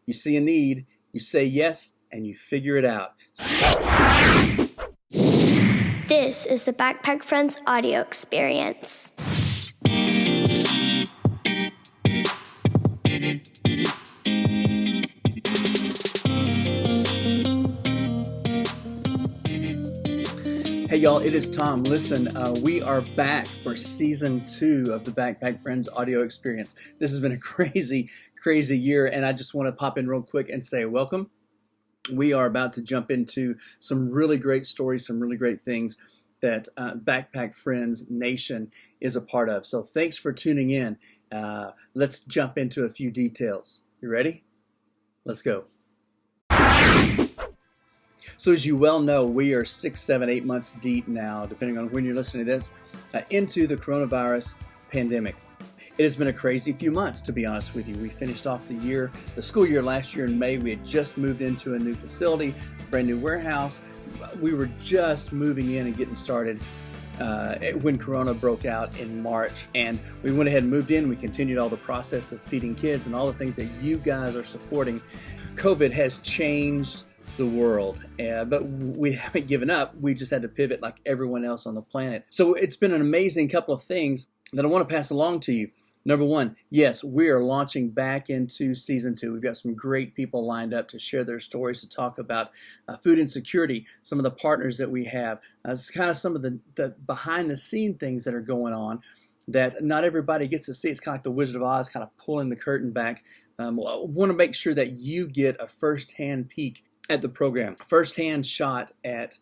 You see a need, you say yes, and you figure it out. This is the Backpack Friends audio experience. Hey y'all, it is Tom. Listen, we are back for season 2 of the Backpack Friends audio experience. This has been a crazy year, and I just want to pop in real quick and say welcome. We are about to jump into some really great stories, some really great things that Backpack Friends Nation is a part of. So thanks for tuning in. Let's jump into a few details. You ready? Let's go. So as you well know, we are 6, 7, 8 months deep now, depending on when you're listening to this, into the coronavirus pandemic. It has been a crazy few months, to be honest with you. We finished off the school year last year in May. We had just moved into a new facility, brand new warehouse. We were just moving in and getting started when Corona broke out in March. And we went ahead and moved in. We continued all the process of feeding kids and all the things that you guys are supporting. COVID has changed the world, but we haven't given up. We just had to pivot like everyone else on the planet. So it's been an amazing couple of things that I want to pass along to you. Number one, yes, we are launching back into season 2. We've got some great people lined up to share their stories, to talk about food insecurity, some of the partners that we have. It's kind of some of the behind the scene things that are going on that not everybody gets to see. It's kind of like the Wizard of Oz, kind of pulling the curtain back. I want to make sure that you get a first-hand peek at the program, first-hand shot at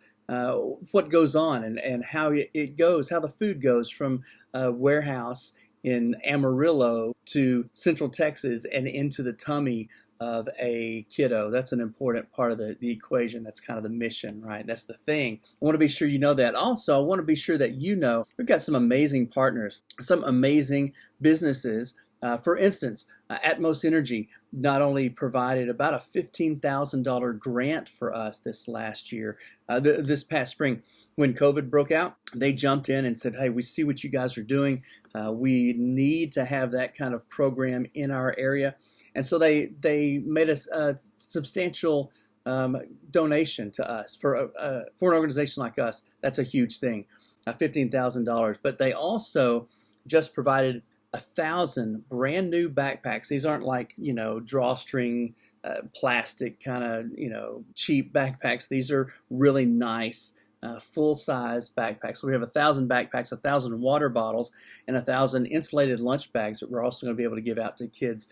what goes on and how it goes, how the food goes from a warehouse in Amarillo to Central Texas and into the tummy of a kiddo. That's an important part of the equation. That's kind of the mission, right? That's the thing. I want to be sure you know that. Also, I want to be sure that you know we've got some amazing partners, some amazing businesses. For instance, Atmos Energy not only provided about a $15,000 grant for us this last year, this past spring. When COVID broke out, they jumped in and said, hey, we see what you guys are doing. We need to have that kind of program in our area. And so they made us a substantial donation to us. For an organization like us, that's a huge thing, $15,000. But they also just provided 1,000 brand new backpacks. These aren't like, drawstring plastic kind of, cheap backpacks. These are really nice full-size backpacks. So we have 1,000 backpacks, 1,000 water bottles, and 1,000 insulated lunch bags that we're also going to be able to give out to kids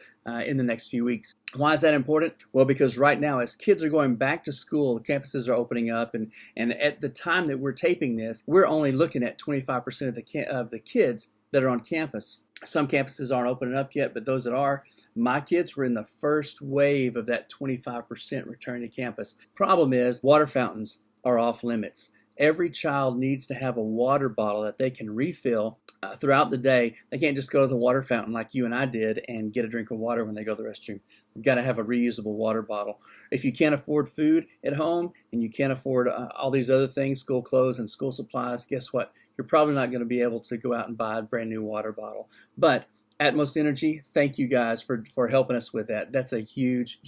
in the next few weeks. Why is that important? Well, because right now, as kids are going back to school, the campuses are opening up, and at the time that we're taping this, we're only looking at 25% of the kids that are on campus. Some campuses aren't opening up yet, but those that are, my kids were in the first wave of that 25% return to campus. Problem is, water fountains are off limits. Every child needs to have a water bottle that they can refill throughout the day. They can't just go to the water fountain like you and I did and get a drink of water when they go to the restroom. You've got to have a reusable water bottle. If you can't afford food at home and you can't afford all these other things, school clothes and school supplies, guess what? You're probably not going to be able to go out and buy a brand new water bottle. But Atmos Energy, thank you guys for helping us with that. That's a huge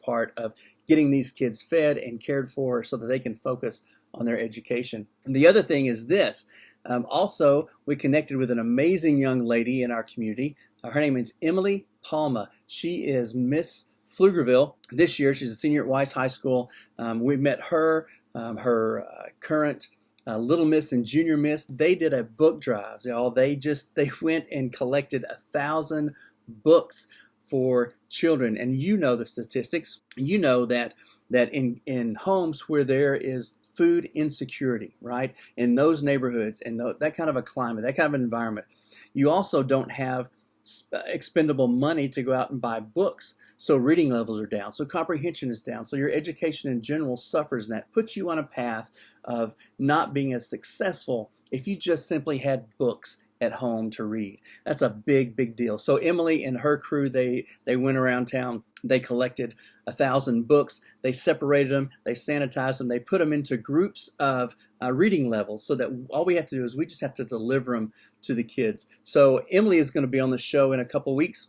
part of getting these kids fed and cared for so that they can focus on their education. And the other thing is this. Also, we connected with an amazing young lady in our community. Her name is Emily Palma. She is Miss Pflugerville this year. She's a senior at Weiss High School. We met her, her current Little Miss and Junior Miss. They did a book drive. They went and collected 1,000 books for children. And you know the statistics. You know that in homes where there is food insecurity, right? In those neighborhoods and that kind of a climate, that kind of environment, you also don't have expendable money to go out and buy books. So reading levels are down. So comprehension is down. So your education in general suffers, and that puts you on a path of not being as successful if you just simply had books at home to read. That's a big deal. So Emily and her crew, they went around town. They collected 1,000 books. They separated them. They sanitized them. They put them into groups of reading levels so that all we have to do is we just have to deliver them to the kids. So Emily is going to be on the show in a couple weeks.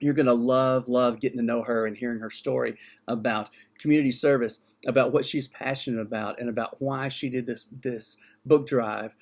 You're going to love getting to know her and hearing her story about community service, about what she's passionate about, and about why she did this book drive.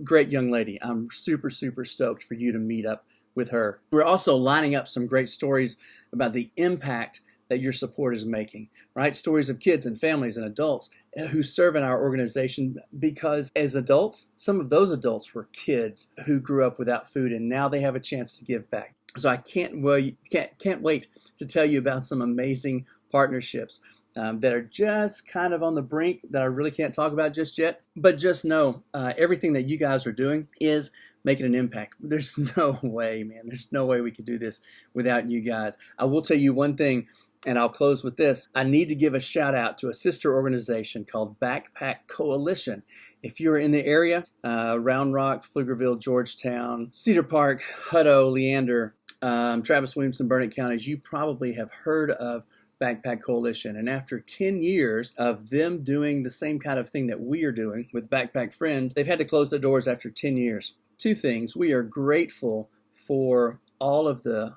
Great young lady. I'm super stoked for you to meet up with her. We're also lining up some great stories about the impact that your support is making, right? Stories of kids and families and adults who serve in our organization, because as adults, some of those adults were kids who grew up without food, and now they have a chance to give back. So I can't wait to tell you about some amazing partnerships that are just kind of on the brink that I really can't talk about just yet. But just know everything that you guys are doing is making an impact. There's no way, man. There's no way we could do this without you guys. I will tell you one thing, and I'll close with this. I need to give a shout out to a sister organization called Backpack Coalition. If you're in the area, Round Rock, Pflugerville, Georgetown, Cedar Park, Hutto, Leander, Travis Williamson, Burnett counties, you probably have heard of Backpack Coalition. And after 10 years of them doing the same kind of thing that we are doing with Backpack Friends, they've had to close their doors after 10 years. Two things. We are grateful for all of the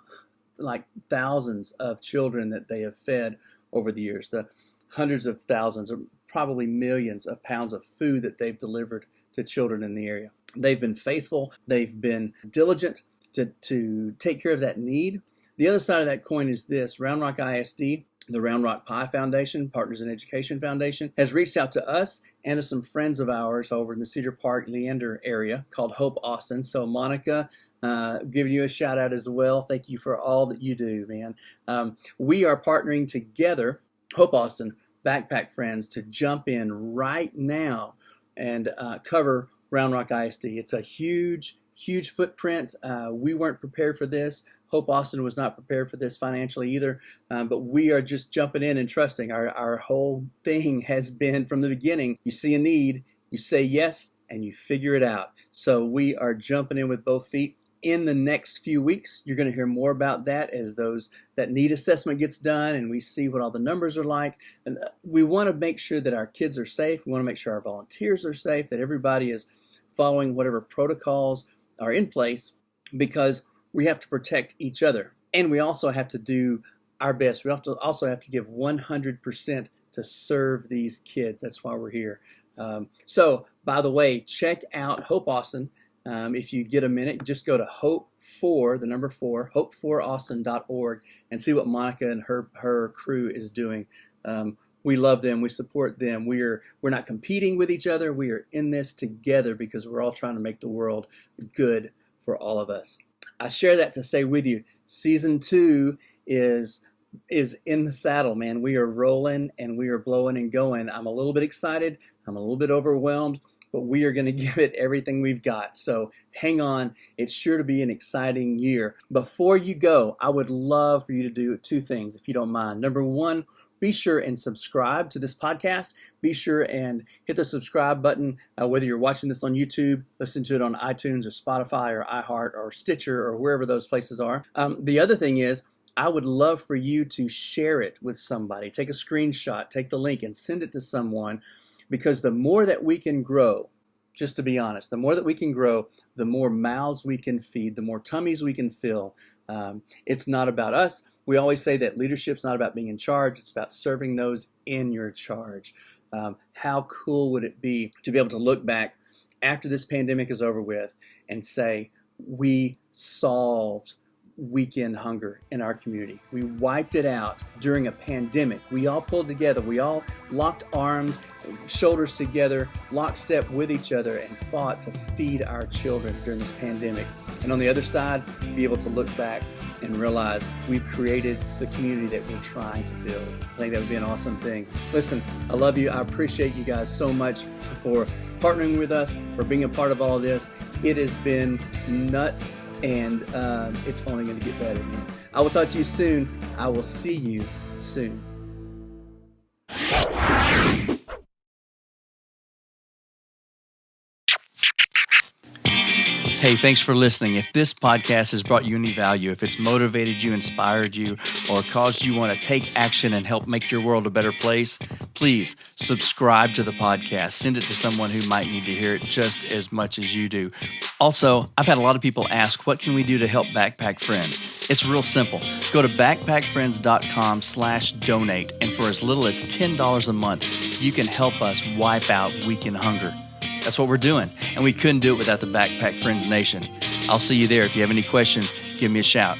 thousands of children that they have fed over the years, the hundreds of thousands or probably millions of pounds of food that they've delivered to children in the area. They've been faithful. They've been diligent to take care of that need. The other side of that coin is this: Round Rock ISD, the Round Rock Pie Foundation, Partners in Education Foundation, has reached out to us and to some friends of ours over in the Cedar Park, Leander area called Hope Austin. So Monica, giving you a shout out as well. Thank you for all that you do, man. We are partnering together, Hope Austin, Backpack Friends, to jump in right now and cover Round Rock ISD. It's a huge footprint. We weren't prepared for this. Hope Austin was not prepared for this financially either, but we are just jumping in and trusting. Our whole thing has been from the beginning, you see a need, you say yes, and you figure it out. So we are jumping in with both feet. In the next few weeks, you're going to hear more about that as that need assessment gets done and we see what all the numbers are like. And we want to make sure that our kids are safe. We want to make sure our volunteers are safe, that everybody is following whatever protocols are in place, because we have to protect each other. And we also have to do our best. We also have to give 100% to serve these kids. That's why we're here. So, by the way, check out Hope Austin. If you get a minute, just go to hope4austin.org and see what Monica and her crew is doing. We love them. We support them. We're not competing with each other. We are in this together because we're all trying to make the world good for all of us. I share that to say with you, season 2 is in the saddle, man. We are rolling and we are blowing and going. I'm a little bit excited. I'm a little bit overwhelmed, but we are going to give it everything we've got. So hang on. It's sure to be an exciting year. Before you go, I would love for you to do 2 things, if you don't mind. Number 1, be sure and subscribe to this podcast. Be sure and hit the subscribe button, whether you're watching this on YouTube, listen to it on iTunes or Spotify or iHeart or Stitcher or wherever those places are. The other thing is, I would love for you to share it with somebody. Take a screenshot, take the link and send it to someone, because the more that we can grow, just to be honest, the more that we can grow, the more mouths we can feed, the more tummies we can fill. It's not about us. We always say that leadership's not about being in charge. It's about serving those in your charge. How cool would it be to be able to look back after this pandemic is over with and say, we solved weekend hunger in our community. We wiped it out during a pandemic. We all pulled together. We all locked arms, shoulders together, lockstep with each other, and fought to feed our children during this pandemic. And on the other side, be able to look back and realize we've created the community that we're trying to build. I think that would be an awesome thing. Listen, I love you. I appreciate you guys so much for partnering with us, for being a part of all of this. It has been nuts, and it's only going to get better, man. I will talk to you soon. I will see you soon. Hey, thanks for listening. If this podcast has brought you any value, if it's motivated you, inspired you, or caused you want to take action and help make your world a better place, please subscribe to the podcast. Send it to someone who might need to hear it just as much as you do. Also, I've had a lot of people ask, what can we do to help Backpack Friends? It's real simple. Go to backpackfriends.com/donate, and for as little as $10 a month, you can help us wipe out weekend hunger. That's what we're doing, and we couldn't do it without the Backpack Friends Nation. I'll see you there. If you have any questions, give me a shout.